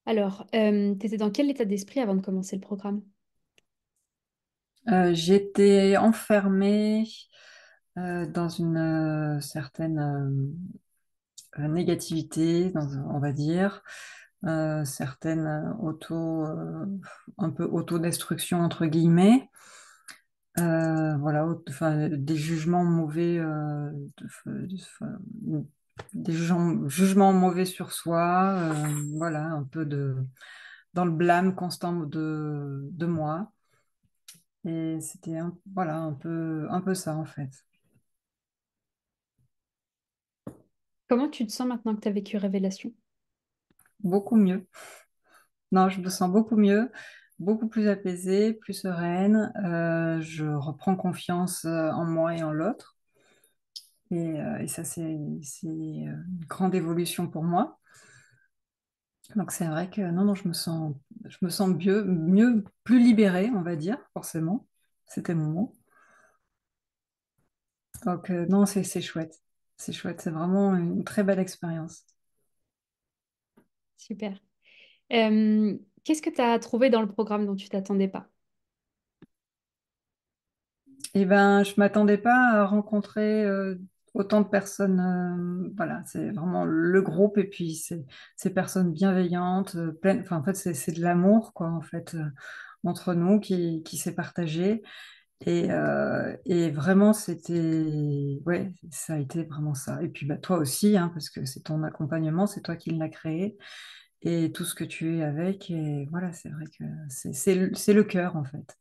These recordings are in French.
Alors, tu étais dans quel état d'esprit avant de commencer le programme? J'étais enfermée dans une certaine négativité, on va dire, certaine un peu autodestruction entre guillemets. Voilà, enfin, des jugements mauvais, enfin, jugements mauvais sur soi, voilà, un peu dans le blâme constant de moi. Et c'était voilà, un peu ça en fait. Comment tu te sens maintenant que tu as vécu Révélation? Beaucoup mieux. Non, je me sens beaucoup mieux, beaucoup plus apaisée, plus sereine. Je reprends confiance en moi et en l'autre. Et ça, c'est une grande évolution pour moi. Donc c'est vrai que non, non, je me sens mieux, plus libérée, on va dire, forcément. C'était mon mot. Donc non, c'est chouette. C'est chouette. C'est vraiment une très belle expérience. Super. Qu'est-ce que tu as trouvé dans le programme dont tu t'attendais pas? Eh ben, je m'attendais pas à rencontrer autant de personnes. Voilà, c'est vraiment le groupe et puis ces personnes bienveillantes, pleines. Enfin, en fait, c'est de l'amour, quoi, en fait, entre nous qui s'est partagé. Et vraiment, ouais, ça a été vraiment ça. Et puis, bah, toi aussi, hein, parce que c'est ton accompagnement, c'est toi qui l'as créé et tout ce que tu es avec. Et voilà, c'est vrai que c'est le cœur, en fait.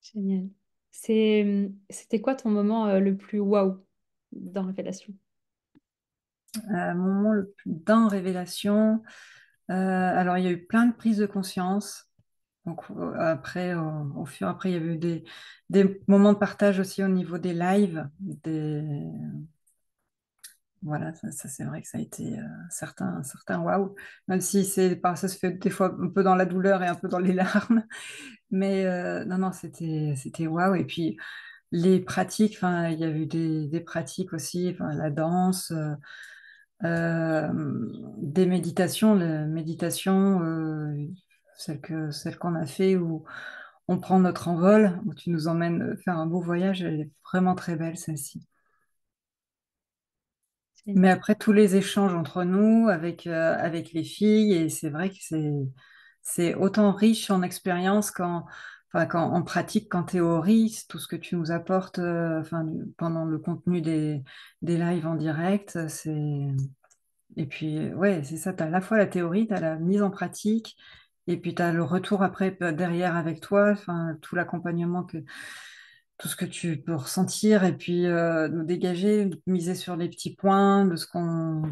Génial. C'était quoi ton moment le plus waouh dans Révélation? Mon moment le plus d'un révélation. Alors, il y a eu plein de prises de conscience. Donc, après, au fur et après, il y avait eu des moments de partage aussi au niveau des lives. Voilà, ça, c'est vrai que ça a été certains waouh. Même si ça se fait des fois un peu dans la douleur et un peu dans les larmes. Mais non, non, c'était waouh. Et puis, les pratiques, enfin, il y a eu des pratiques aussi, enfin, la danse. Euh, des méditations, la méditation, celle qu'on a fait où on prend notre envol, où tu nous emmènes faire un beau voyage, elle est vraiment très belle celle-ci. Mais Génial. après tous les échanges entre nous avec les filles, et c'est vrai que c'est autant riche en expérience qu'en en pratique, qu'en théorie, tout ce que tu nous apportes enfin, pendant le contenu des lives en direct, c'est. Et puis, ouais, c'est ça, tu as à la fois la théorie, tu as la mise en pratique, et puis tu as le retour après derrière avec toi, enfin, tout l'accompagnement, tout ce que tu peux ressentir, et puis nous dégager, miser sur les petits points de ce qu'on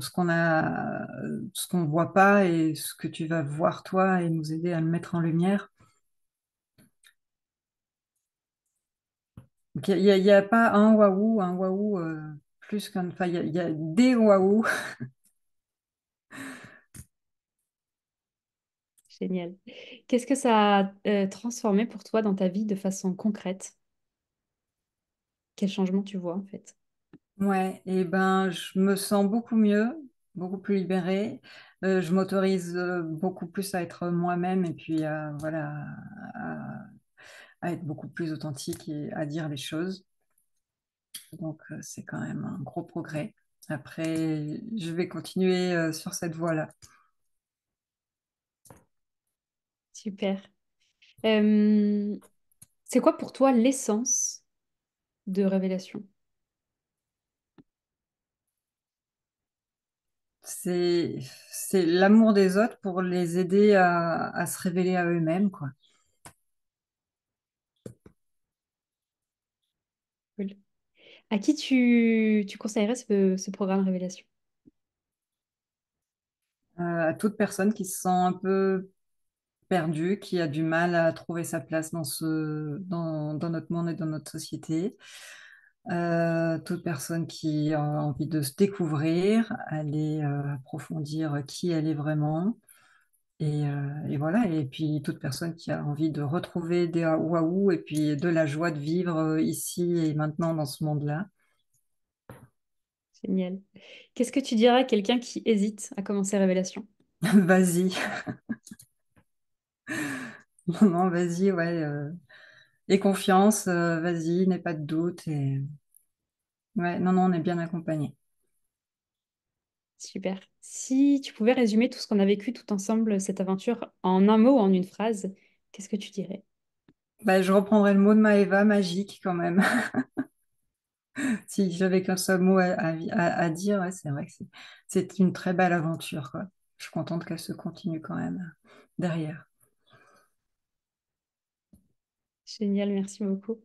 voit pas, et ce que tu vas voir toi, et nous aider à le mettre en lumière. Donc, il y a pas un waouh plus qu'un. Enfin, il y a des waouh. Génial. Qu'est-ce que ça a transformé pour toi dans ta vie de façon concrète? Quel changement tu vois en fait? Ouais, et ben, je me sens beaucoup mieux, beaucoup plus libérée. Je m'autorise beaucoup plus à être moi-même et puis voilà, à, à être beaucoup plus authentique et à dire les choses. Donc, c'est quand même un gros progrès. Après, je vais continuer sur cette voie-là. Super. Euh, c'est quoi pour toi l'essence de Révélation? C'est, c'est l'amour des autres pour les aider à se révéler à eux-mêmes, quoi. Cool. À qui tu conseillerais ce programme Révélation? À toute personne qui se sent un peu perdu, qui a du mal à trouver sa place dans notre monde et dans notre société. Toute personne qui a envie de se découvrir, aller approfondir qui elle est vraiment. Et voilà, et puis toute personne qui a envie de retrouver des waouh et puis de la joie de vivre ici et maintenant dans ce monde-là. Génial. Qu'est-ce que tu dirais à quelqu'un qui hésite à commencer Révélation? Vas-y. Non, non, vas-y, ouais. Aie confiance, vas-y, n'aie pas de doute. Et... Ouais, non, non, on est bien accompagné. Super. Si tu pouvais résumer tout ce qu'on a vécu tout ensemble, cette aventure, en un mot ou en une phrase, qu'est-ce que tu dirais? Bah, je reprendrai le mot de Maëva, magique quand même. Si j'avais qu'un seul mot à dire, ouais, c'est vrai que c'est une très belle aventure, quoi. Je suis contente qu'elle se continue quand même derrière. Génial, merci beaucoup.